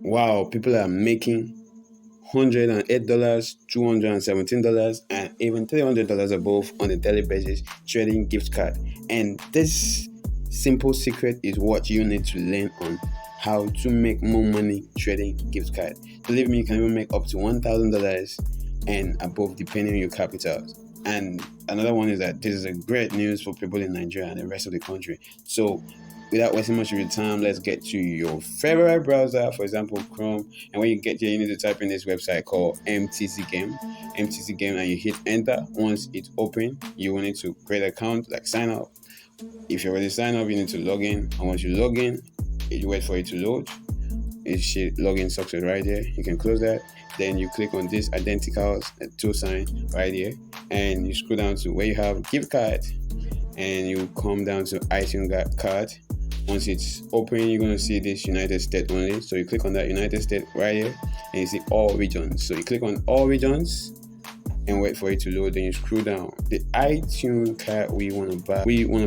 Wow, people are making $108, $217, and even $300 above on a daily basis trading gift card. And this simple secret is what you need to learn on how to make more money trading gift card. Believe me, you can even make up to $1,000 and above depending on your capital. And another one is that this is a great news for people in Nigeria and the rest of the country. So without wasting much of your time, let's get to your favorite browser, for example, Chrome. And when you get here, you need to type in this website called MTCGAME, and you hit enter. Once it's open, you will need to create an account, like sign up. If you already signed up, you need to log in. And once you log in, you wait for it to load. It should login success right here. You can close that. Then you click on this identical tool sign right here, and you scroll down to where you have gift card, and you come down to itune card. Once it's open, you're going to see this United States only. So you click on that United States right here, and you see all regions. So you click on all regions and wait for it to load. Then you scroll down. The itune card we want to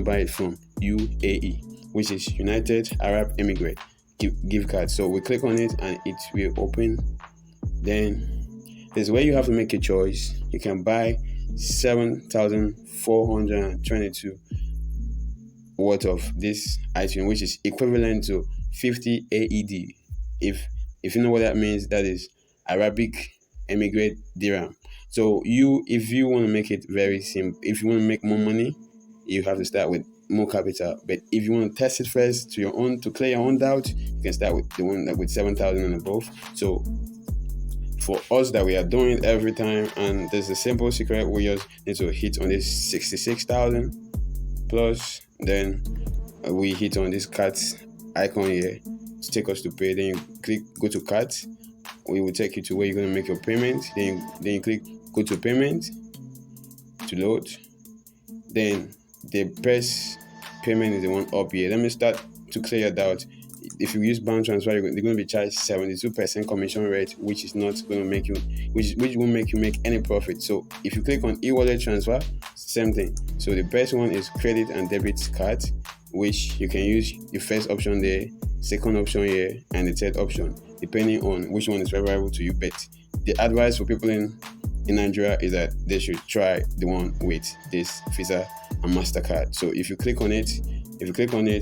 buy it from UAE, which is United Arab Emirates gift card. So we click on it and it will open. Then there's where you have to make a choice. You can buy 7,422 worth of this item, which is equivalent to 50 AED. If you know what that means, that is Arabic Emigrate Dirham. So if you want to make it very simple, if you want to make more money, you have to start with more capital. But if you want to test it first to clear your own doubt, you can start with the one that with 7,000 and above. So for us that we are doing it every time, and there's a simple secret, we just need to hit on this 66,000 plus. Then we hit on this cards icon here to take us to pay. Then you go to cards. We will take you to where you're going to make your payment. Then you click go to payment to load. Then the best payment is the one up here. Let me start to clear your doubt. If you use bank transfer, they're going to be charged 72% commission rate, which is not going to make you, which won't make you make any profit. So if you click on e-wallet transfer, same thing. So the best one is credit and debit card, which you can use your first option there, second option here, and the third option, depending on which one is favorable to you. But the advice for people in Nigeria is that they should try the one with this Visa and MasterCard. So if you click on it, it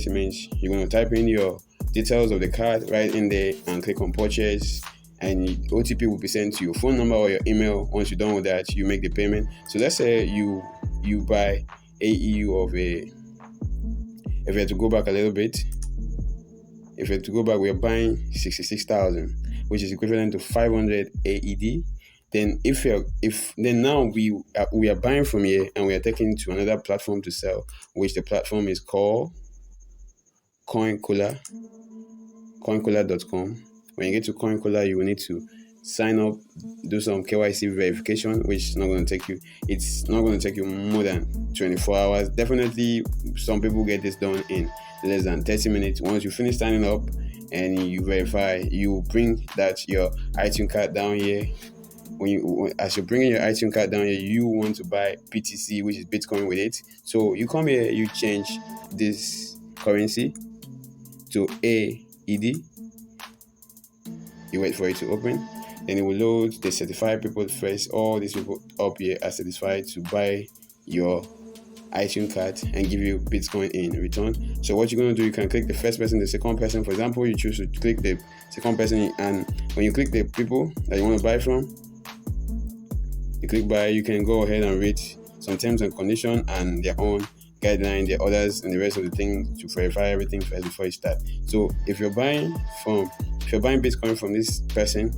means you're going to type in your details of the card right in there and click on purchase, and the OTP will be sent to your phone number or your email. Once you're done with that, you make the payment. So let's say you buy AEU of a, if you had to go back a little bit, we are buying 66,000, which is equivalent to 500 AED. Then then now we are buying from here and we are taking to another platform to sell, which the platform is called Coincola.com. When you get to Coincola, you will need to sign up, do some KYC verification, which is not going to take you. It's not going to take you more than 24 hours. Definitely, some people get this done in less than 30 minutes. Once you finish signing up and you verify, you bring your iTunes card down here. As you're bringing your iTunes card down here, you want to buy BTC, which is Bitcoin, with it. So you come here, you change this currency to AED. You wait for it to open, then it will load. The certified people first. All these people up here are certified to buy your iTunes card and give you Bitcoin in return. So what you're going to do, you can click the first person, the second person. For example, you choose to click the second person, and when you click the people that you want to buy from, you click buy. You can go ahead and read some terms and conditions and their own guideline, the orders, and the rest of the things to verify everything first before you start. So if you're buying Bitcoin from this person,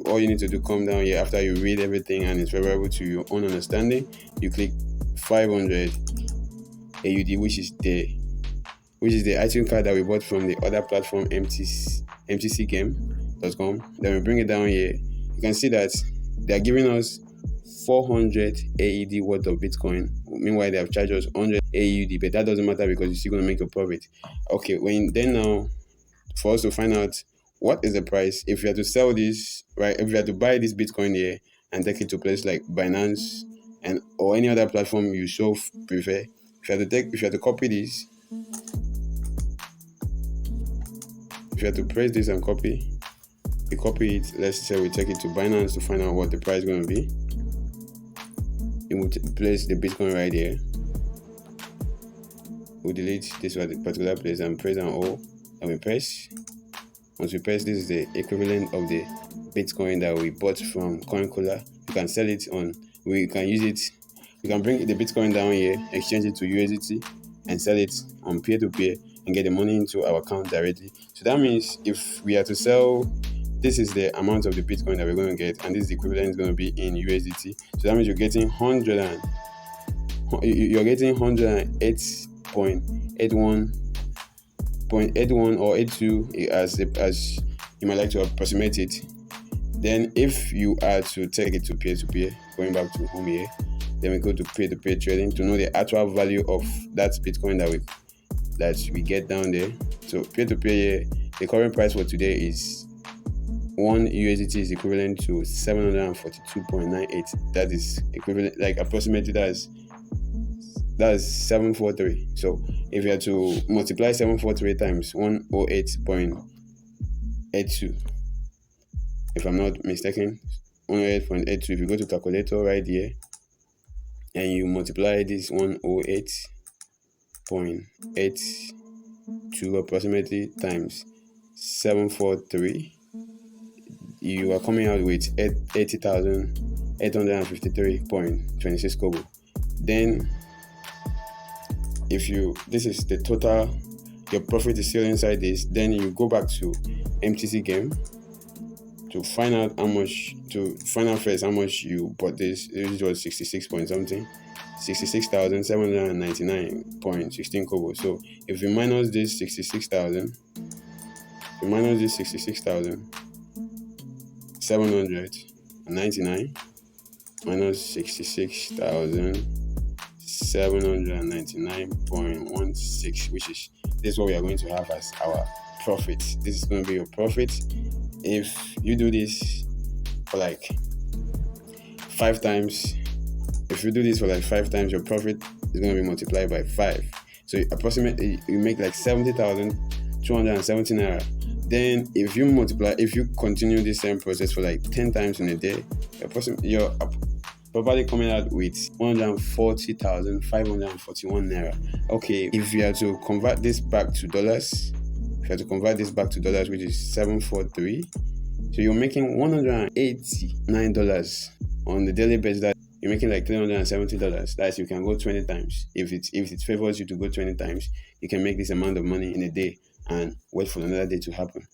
all you need to do, come down here after you read everything and it's favorable to your own understanding. You click 500 AUD, which is the iTunes card that we bought from the other platform, MTCGAME.com. Then we bring it down here. You can see that they are giving us 400 AED worth of Bitcoin. Meanwhile, they have charged us 100 AUD, but that doesn't matter because you're still going to make a profit. Okay, now, for us to find out what is the price, if you have to sell this, right, if you have to buy this Bitcoin here and take it to a place like Binance or any other platform you so prefer, if you have to copy this, if you have to press this and copy, we copy it. Let's say we take it to Binance to find out what the price is going to be. We will place the Bitcoin right here. We'll delete this particular place and press on O, and we press. Once we press, this is the equivalent of the Bitcoin that we bought from Coincola. You can sell it on, we can use it, we can bring the Bitcoin down here, exchange it to USDT, and sell it on peer-to-peer and get the money into our account directly. So that means if we are to sell, this is the amount of the Bitcoin that we're going to get, and this equivalent is going to be in USDT. So that means you're getting 108.81 or 82 as you might like to approximate it. Then if you are to take it to peer-to-peer, going back to home here, then we go to peer-to-peer trading to know the actual value of that Bitcoin that we get down there. So peer-to-peer here, the current price for today is 1 USDT is equivalent to 742.98. That is equivalent, like approximately that's 743. So if you are to multiply 743 times 108.82, if I'm not mistaken, 108.82, if you go to calculator right here and you multiply this 108.82 approximately times 743, you are coming out with 80,853.26 kobo. Then this is the total, your profit is still inside this. Then you go back to MTCGAME to find out first how much you bought this. This was 66 point something, 66,799.16 kobo. So if you minus this 66,000, minus 66,799.16, which is this is what we are going to have as our profit. This is going to be your profit. If you do this for like 5 times, your profit is going to be multiplied by 5. So approximately you make like 70,270 naira. Then if you continue this same process for like 10 times in a day, you're probably coming out with 140,541 naira. Okay, if you are to convert this back to dollars, which is 743, so you're making $189 on the daily basis. That you're making like $370. That's you can go 20 times. If it favors you to go 20 times, you can make this amount of money in a day and wait for another day to happen.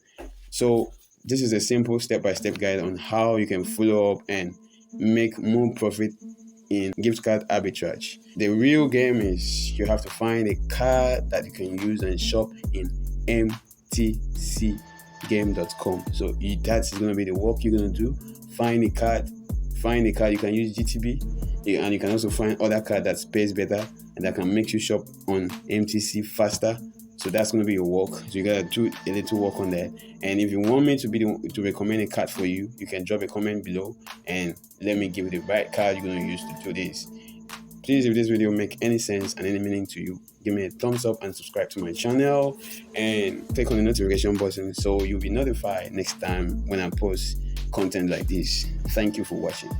So this is a simple step-by-step guide on how you can follow up and make more profit in gift card arbitrage. The real game is you have to find a card that you can use and shop in MTCGAME.com. So that's going to be the work you're going to do. Find a card. You can use GTB, and you can also find other card that pays better and that can make you shop on MTC faster. So that's going to be your work. So you gotta do a little work on that. And if you want me to recommend a card for you, you can drop a comment below and let me give you the right card you're going to use to do this. Please, if this video make any sense and any meaning to you, give me a thumbs up and subscribe to my channel and click on the notification button so you'll be notified next time when I post content like this. Thank you for watching.